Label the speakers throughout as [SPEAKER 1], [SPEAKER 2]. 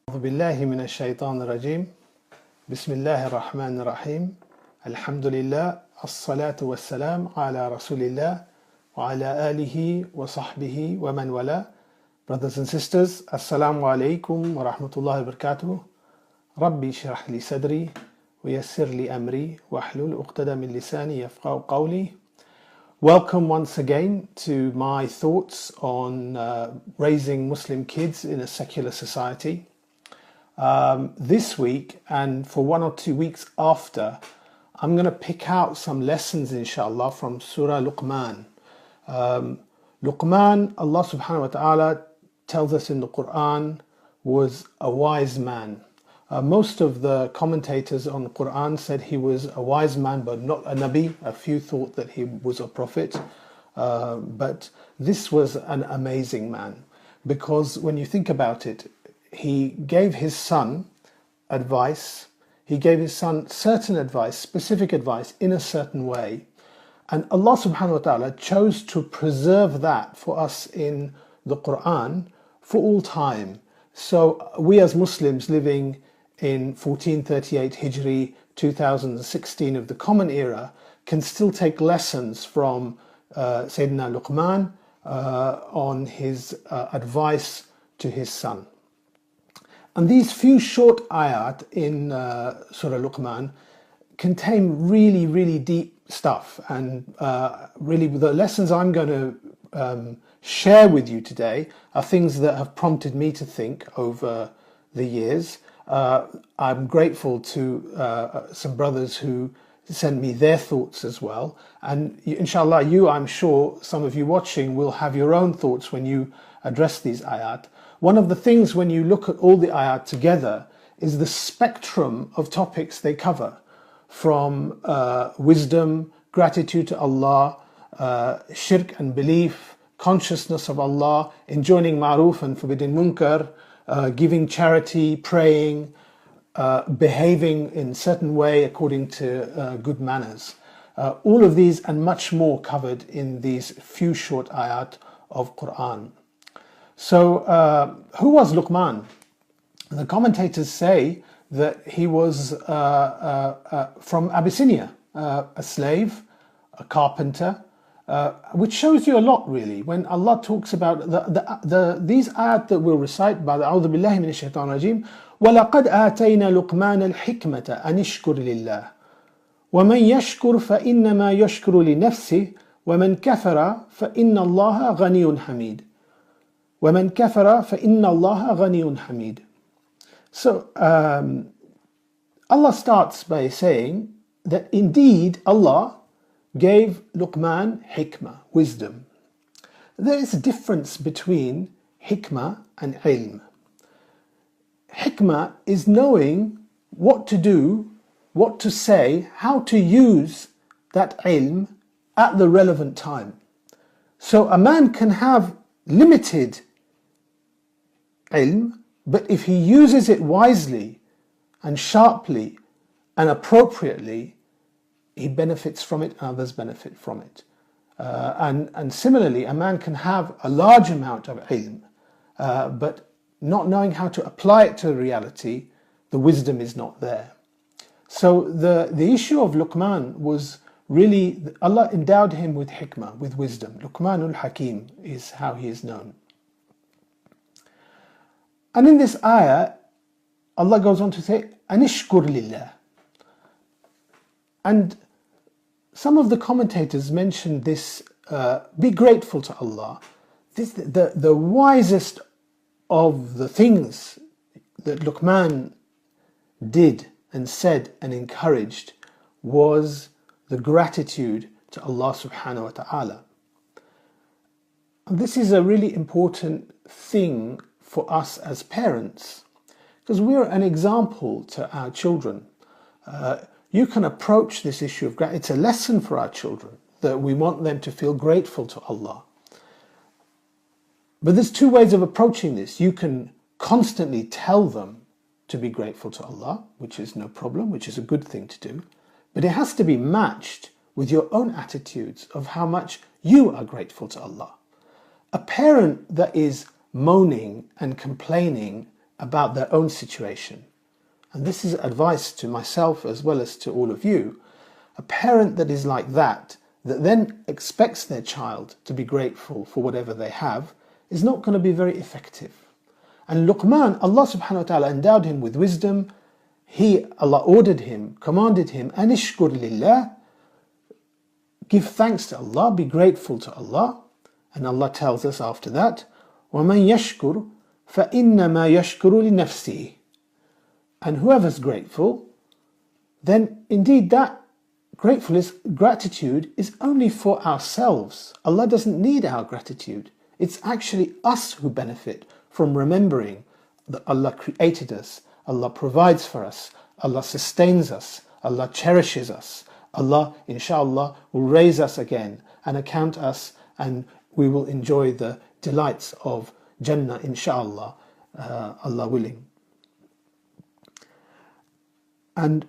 [SPEAKER 1] أعوذ بالله من الشيطان الرجيم بسم الله الرحمن الرحيم الحمد لله الصلاة والسلام على رسول الله وعلى آله وصحبه ومن والاه. Brothers and sisters, Assalamu alaikum wa rahmatullahi wa barakatuh. Rabbi shrah li sadri wa yassir li amri wa hlul uqtada min lisani yafqahu qawli. Welcome once again to my thoughts on raising Muslim kids in a secular society. This week and for 1 or 2 weeks after, I'm going to pick out some lessons inshallah from Surah Luqman. Luqman, Allah subhanahu wa ta'ala tells us in the Quran, was a wise man. Most of the commentators on the Quran said he was a wise man but not a Nabi. A few thought that he was a prophet. But this was an amazing man, because when you think about it, he gave his son advice. He gave his son certain advice, specific advice in a certain way. And Allah subhanahu wa ta'ala chose to preserve that for us in the Quran for all time. So we as Muslims living in 1438 Hijri, 2016 of the Common Era, can still take lessons from Sayyidina Luqman on his advice to his son. And these few short ayat in Surah Luqman contain really deep stuff. And really the lessons I'm going to share with you today are things that have prompted me to think over the years. I'm grateful to some brothers who sent me their thoughts as well. And inshallah, I'm sure some of you watching will have your own thoughts when you address these ayat. One of the things when you look at all the ayat together is the spectrum of topics they cover, from wisdom, gratitude to Allah, shirk and belief, consciousness of Allah, enjoining ma'ruf and forbidding munkar, giving charity, praying, behaving in a certain way according to good manners. All of these and much more covered in these few short ayat of Quran. So, who was Luqman? The commentators say that he was from Abyssinia, a slave, a carpenter, which shows you a lot really. When Allah talks about these ayat that we'll recite by the A'udhu Billahi Minash Shaitanir Rajeem, وَلَقَدْ آتَيْنَا لُقْمَانَ الْحِكْمَةَ أَنِ اشْكُرْ لِلَّهِ وَمَنْ يَشْكُرْ فَإِنَّمَا يَشْكُرُ لِنَفْسِهِ وَمَنْ كَفَرَ فَإِنَّ اللَّهَ غَنِيٌّ حَمِيدٌ وَمَنْ كَفَرَ فَإِنَّ اللَّهَ غَنِيٌّ حَمِيدٌ. So Allah starts by saying that indeed Allah gave Luqman hikmah, wisdom. There is a difference between hikmah and ilm. Hikmah is knowing what to do, what to say, how to use that ilm at the relevant time. So a man can have limited ilm, but if he uses it wisely and sharply and appropriately, he benefits from it and others benefit from it. And similarly, a man can have a large amount of ilm, but not knowing how to apply it to reality, the wisdom is not there. So the issue of Luqman was really, Allah endowed him with hikmah, with wisdom. Luqmanul Hakim is how he is known. And in this ayah, Allah goes on to say, Anishkur lillah. And some of the commentators mentioned this, be grateful to Allah. This, the wisest of the things that Luqman did and said and encouraged was the gratitude to Allah subhanahu wa ta'ala. And this is a really important thing for us as parents, because we're an example to our children. You can approach this issue of gratitude. It's a lesson for our children that we want them to feel grateful to Allah. But there's two ways of approaching this. You can constantly tell them to be grateful to Allah, which is no problem, which is a good thing to do. But it has to be matched with your own attitudes of how much you are grateful to Allah. A parent that is moaning and complaining about their own situation. And this is advice to myself as well as to all of you. A parent that is like that then expects their child to be grateful for whatever they have, is not going to be very effective. And Luqman, Allah subhanahu wa ta'ala endowed him with wisdom. Allah ordered him, commanded him, anishkur lillah, give thanks to Allah, be grateful to Allah. And Allah tells us after that, وَمَنْ يَشْكُرْ فَإِنَّمَا يَشْكُرُ لِنَفْسِهِ. And whoever's grateful, then indeed that gratitude is only for ourselves. Allah doesn't need our gratitude. It's actually us who benefit from remembering that Allah created us, Allah provides for us, Allah sustains us, Allah cherishes us. Allah, inshallah, will raise us again and account us, and we will enjoy the delights of Jannah, inshallah, Allah willing. And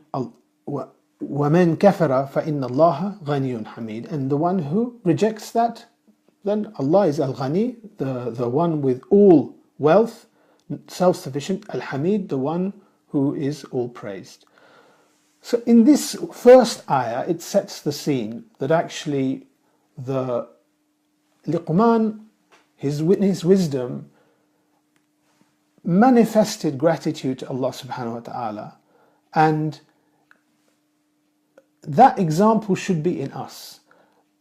[SPEAKER 1] وَمَنْ كَفَرَ فَإِنَّ اللَّهَ غَنِيٌّ حَمِيدٌ. And the one who rejects that, then Allah is Al-Ghani, the one with all wealth, self-sufficient, Al-Hamid, the one who is all praised. So in this first ayah, it sets the scene that actually the Luqman, his wisdom, manifested gratitude to Allah subhanahu wa ta'ala, and that example should be in us.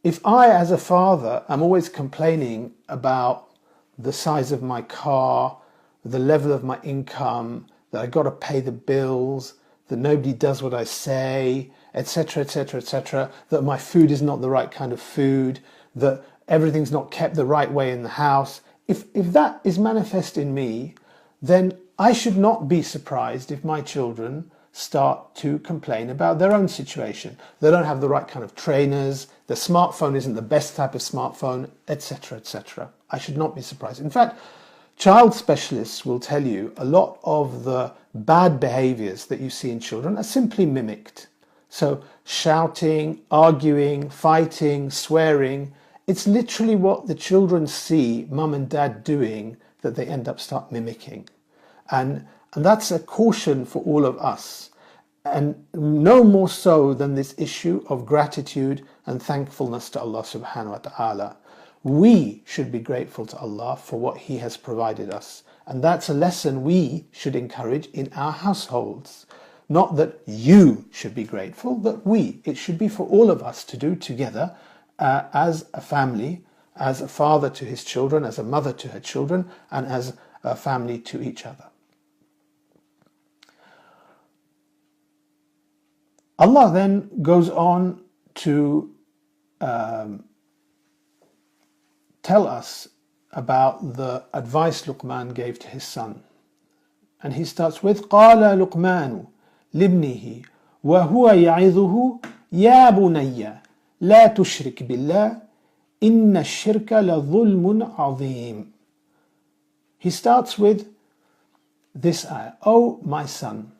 [SPEAKER 1] If I, as a father, am always complaining about the size of my car, the level of my income, that I got to pay the bills, that nobody does what I say, etc., etc., etc., that my food is not the right kind of food, that everything's not kept the right way in the house, if that is manifest in me, then I should not be surprised if my children start to complain about their own situation. They don't have the right kind of trainers, the smartphone isn't the best type of smartphone, etc., etc. I should not be surprised. In fact, child specialists will tell you a lot of the bad behaviors that you see in children are simply mimicked. So shouting, arguing, fighting, swearing, it's literally what the children see mum and dad doing that they end up start mimicking. And that's a caution for all of us. And no more so than this issue of gratitude and thankfulness to Allah subhanahu wa ta'ala. We should be grateful to Allah for what He has provided us. And that's a lesson we should encourage in our households. Not that you should be grateful, but we. It should be for all of us to do together as a family, as a father to his children, as a mother to her children, and as a family to each other. Allah then goes on to tell us about the advice Luqman gave to his son. And he starts with قَالَ لُقْمَانُ لِابْنِهِ وَهُوَ يَعِظُهُ يَا بُنَيَّ لَا تُشْرِكْ بِاللَّهِ إِنَّ الشِّرْكَ لَظُلْمٌ عَظِيمٌ. He starts with this ayah, O my son,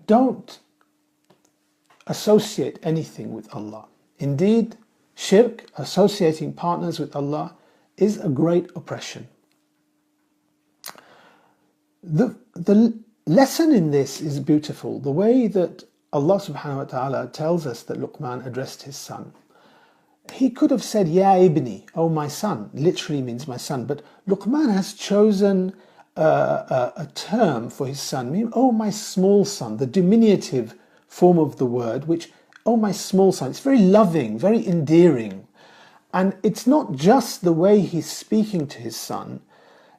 [SPEAKER 1] don't associate anything with Allah. Indeed, shirk, associating partners with Allah, is a great oppression. The lesson in this is beautiful. The way that Allah subhanahu wa ta'ala tells us that Luqman addressed his son. He could have said, Ya ibni, oh my son, literally means my son, but Luqman has chosen a term for his son, meaning, oh my small son, the diminutive form of the word, which, oh my small son, it's very loving, very endearing. And it's not just the way he's speaking to his son,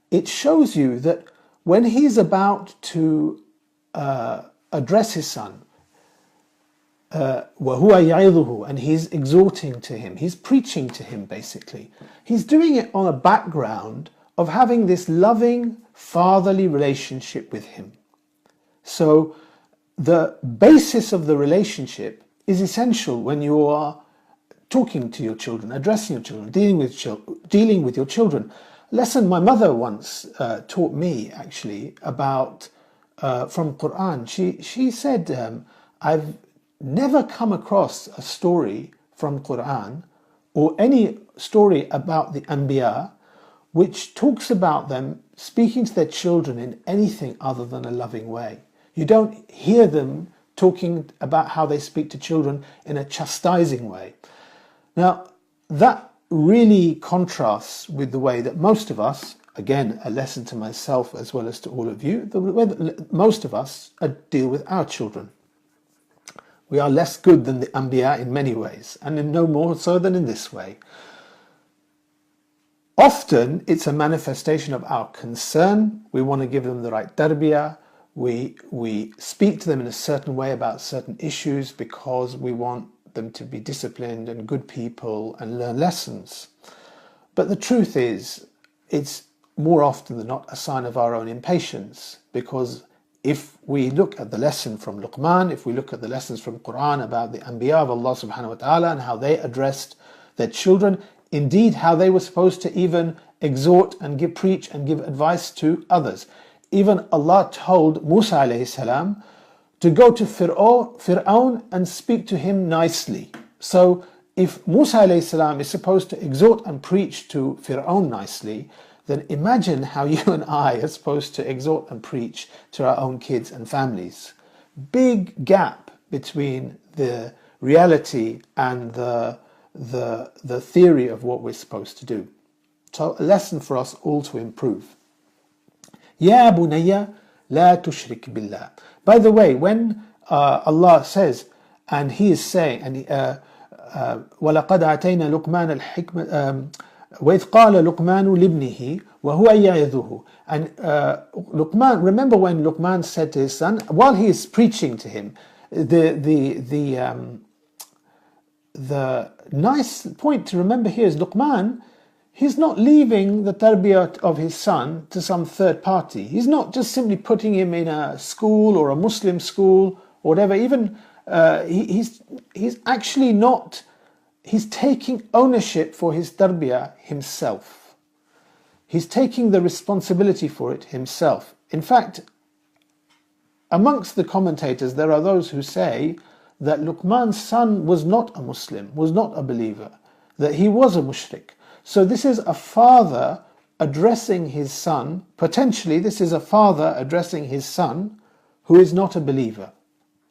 [SPEAKER 1] it shows you that when he's about to address his son, وَهُوَ يَعِظُهُ, and he's exhorting to him, he's preaching to him basically. He's doing it on a background of having this loving, fatherly relationship with him. So the basis of the relationship is essential when you are talking to your children, addressing your children, dealing with your children. Lesson my mother once taught me actually about from Quran. She said, I've never come across a story from Quran or any story about the Anbiya which talks about them speaking to their children in anything other than a loving way. You don't hear them talking about how they speak to children in a chastising way. Now, that really contrasts with the way that most of us, again, a lesson to myself as well as to all of you, the way that most of us deal with our children. We are less good than the Anbiya in many ways, and in no more so than in this way. Often, it's a manifestation of our concern. We want to give them the right tarbiyah. We speak to them in a certain way about certain issues because we want them to be disciplined and good people and learn lessons. But the truth is, it's more often than not a sign of our own impatience, because if we look at the lesson from Luqman, if we look at the lessons from Quran about the Anbiya of Allah subhanahu wa ta'ala and how they addressed their children, indeed how they were supposed to even exhort and preach and give advice to others. Even Allah told Musa alayhi salam to go to Fir'aun and speak to him nicely. So if Musa alayhi salam is supposed to exhort and preach to Fir'aun nicely, then imagine how you and I are supposed to exhort and preach to our own kids and families. Big gap between the reality and the theory of what we're supposed to do. So a lesson for us all to improve. Ya bunayya la tushrik billah. By the way, when Allah says, and He is saying, and وَلَقَدْ آتَيْنَا لُقْمَانَ الْحِكْمَةَ وَإِذْ قَالَ لُقْمَانُ لِابْنِهِ وَهُوَ يَعِظُهُ. And Luqman, remember when Luqman said to his son, while he is preaching to him, the nice point to remember here is Luqman, he's not leaving the tarbiyah of his son to some third party. He's not just simply putting him in a school or a Muslim school or whatever. Even he's actually not, he's taking ownership for his tarbiyah himself. He's taking the responsibility for it himself. In fact, amongst the commentators, there are those who say that Luqman's son was not a Muslim, was not a believer, that he was a mushrik. So this is a father addressing his son, potentially this is a father addressing his son who is not a believer.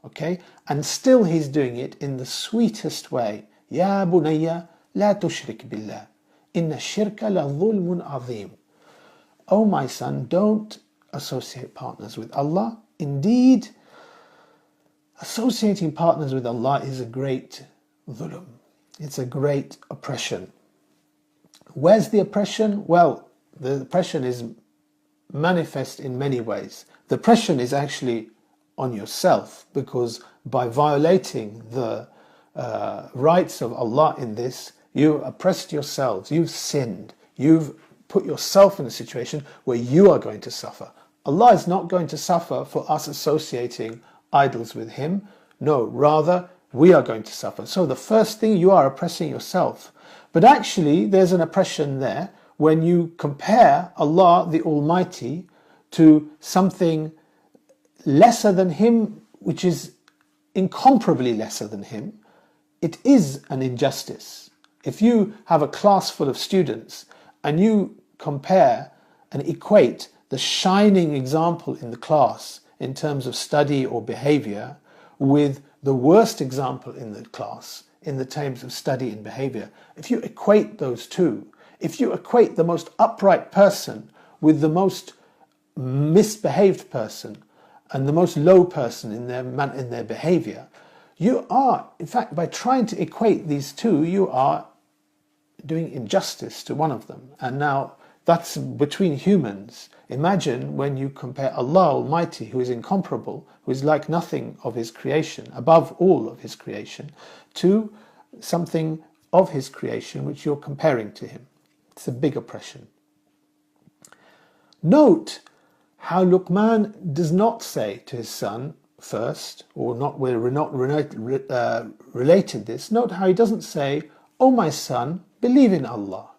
[SPEAKER 1] Okay? And still he's doing it in the sweetest way. Ya bunayya la tushrik billah. Inna shirka la dhulmun azim. Oh my son, don't associate partners with Allah. Indeed, associating partners with Allah is a great dhulm. It's a great oppression. Where's the oppression? Well, the oppression is manifest in many ways. The oppression is actually on yourself, because by violating the rights of Allah in this, you oppressed yourselves, you've sinned, you've put yourself in a situation where you are going to suffer. Allah is not going to suffer for us associating idols with Him. No, rather, we are going to suffer. So the first thing, you are oppressing yourself. But actually, there's an oppression there when you compare Allah, the Almighty, to something lesser than Him, which is incomparably lesser than Him. It is an injustice. If you have a class full of students and you compare and equate the shining example in the class in terms of study or behavior with the worst example in the class in the terms of study and behavior, if you equate those two, if you equate the most upright person with the most misbehaved person and the most low person in their behavior, you are, in fact, by trying to equate these two, you are doing injustice to one of them. And now that's between humans. Imagine when you compare Allah Almighty, who is incomparable, who is like nothing of His creation, above all of His creation, to something of His creation which you're comparing to Him. It's a big oppression. Note how Luqman does not say to his son first, or not, we're not related this. Note how he doesn't say, "Oh my son, believe in Allah."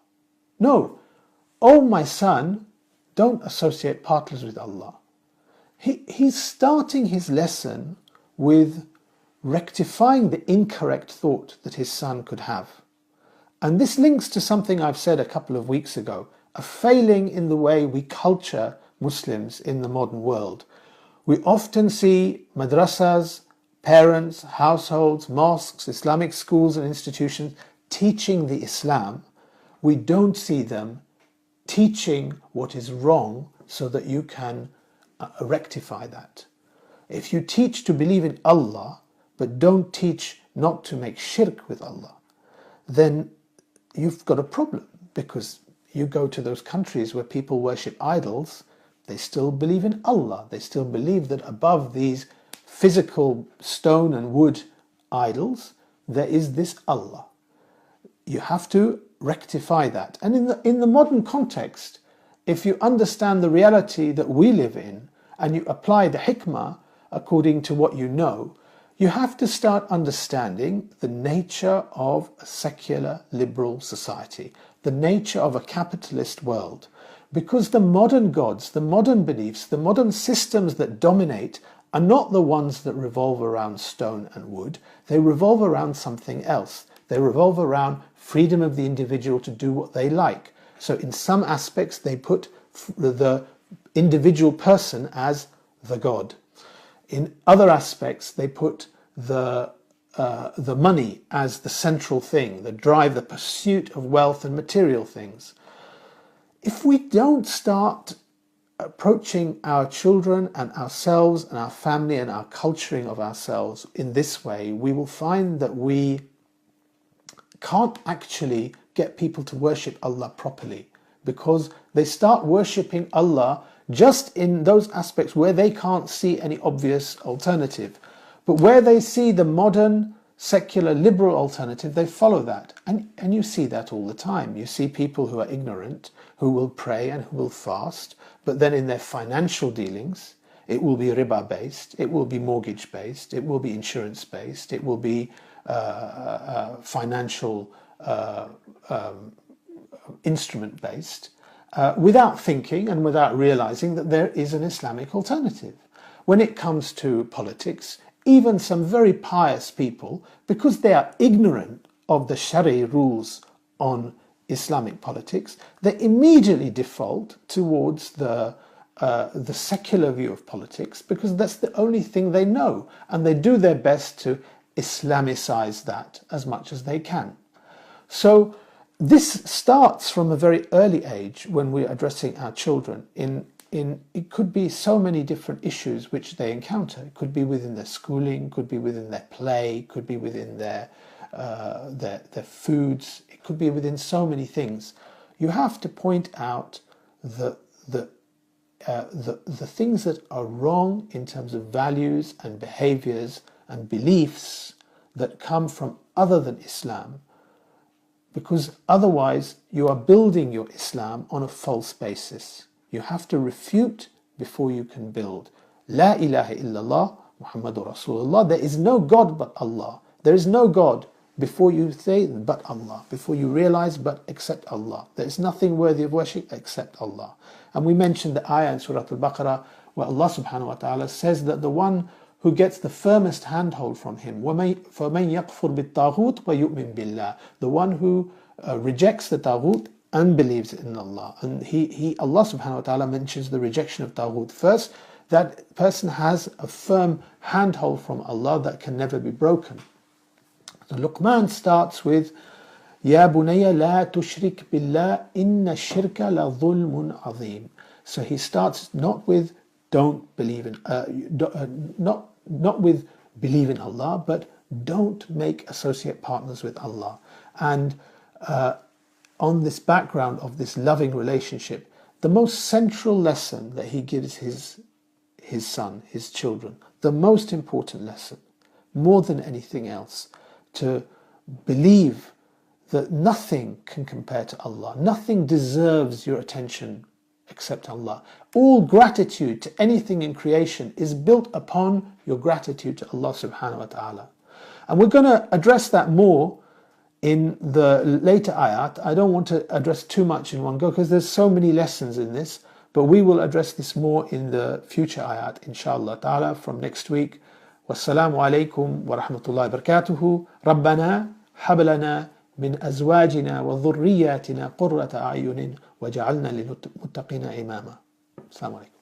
[SPEAKER 1] No, "Oh my son, don't associate partners with Allah." He's starting his lesson with rectifying the incorrect thought that his son could have. And this links to something I've said a couple of weeks ago a failing in the way we culture Muslims in the modern world. We often see madrasas, parents, households, mosques, Islamic schools and institutions teaching the Islam. We don't see them teaching what is wrong so that you can rectify that. If you teach to believe in Allah, but don't teach not to make shirk with Allah, then you've got a problem, because you go to those countries where people worship idols, they still believe in Allah. They still believe that above these physical stone and wood idols, there is this Allah. You have to rectify that. And in the modern context, if you understand the reality that we live in and you apply the hikmah according to what you know, you have to start understanding the nature of a secular liberal society, the nature of a capitalist world. Because the modern gods, the modern beliefs, the modern systems that dominate are not the ones that revolve around stone and wood. They revolve around something else. They revolve around freedom of the individual to do what they like. So in some aspects, they put the individual person as the god. In other aspects, they put the money as the central thing, the drive, the pursuit of wealth and material things. If we don't start approaching our children and ourselves and our family and our culturing of ourselves in this way, we will find that we can't actually get people to worship Allah properly, because they start worshipping Allah just in those aspects where they can't see any obvious alternative. But where they see the modern, secular, liberal alternative, they follow that. And you see that all the time. You see people who are ignorant, who will pray and who will fast, but then in their financial dealings, it will be riba-based, it will be mortgage-based, it will be insurance-based, it will be financial instrument-based, without thinking and without realizing that there is an Islamic alternative. When it comes to politics, even some very pious people, because they are ignorant of the Shari rules on Islamic politics, they immediately default towards the secular view of politics, because that's the only thing they know, and they do their best to Islamicize that as much as they can. So this starts from a very early age when we're addressing our children in it could be so many different issues which they encounter. It could be within their schooling, could be within their play, could be within their foods. It could be within so many things. You have to point out the things that are wrong in terms of values and behaviors and beliefs that come from other than Islam, because otherwise you are building your Islam on a false basis. You have to refute before you can build. La ilaha illallah Muhammadur Rasulullah. There is no God but Allah. There is no God before you say but Allah, before you realize but except Allah. There is nothing worthy of worship except Allah. And we mentioned the ayah in Surah Al-Baqarah where Allah subhanahu wa ta'ala says that the one who gets the firmest handhold from him, فَمَنْ يَكْفُرْ بِالطَّاغُوتِ وَيُؤْمِنْ بِاللَّهِ, the one who rejects the taghut and believes in Allah. And Allah subhanahu wa ta'ala mentions the rejection of taghut first. That person has a firm handhold from Allah that can never be broken. So Luqman starts with Ya bunayya la tushrik billah inna shirka la dhulmun azim. So he starts not with don't believe in not with believe in Allah, but don't make associate partners with Allah. And on this background of this loving relationship, the most central lesson that he gives his son, his children, the most important lesson, more than anything else, to believe that nothing can compare to Allah. Nothing deserves your attention except Allah. All gratitude to anything in creation is built upon your gratitude to Allah subhanahu wa ta'ala. And we're going to address that more in the later ayat. I don't want to address too much in one go because there's so many lessons in this, but we will address this more in the future ayat, inshallah ta'ala, from next week. Wassalamu alaikum wa rahmatullahi wa barakatuhu. Rabbana hab lana من أزواجنا وذرياتنا قرة أعين وجعلنا للمتقين إماما. السلام عليكم.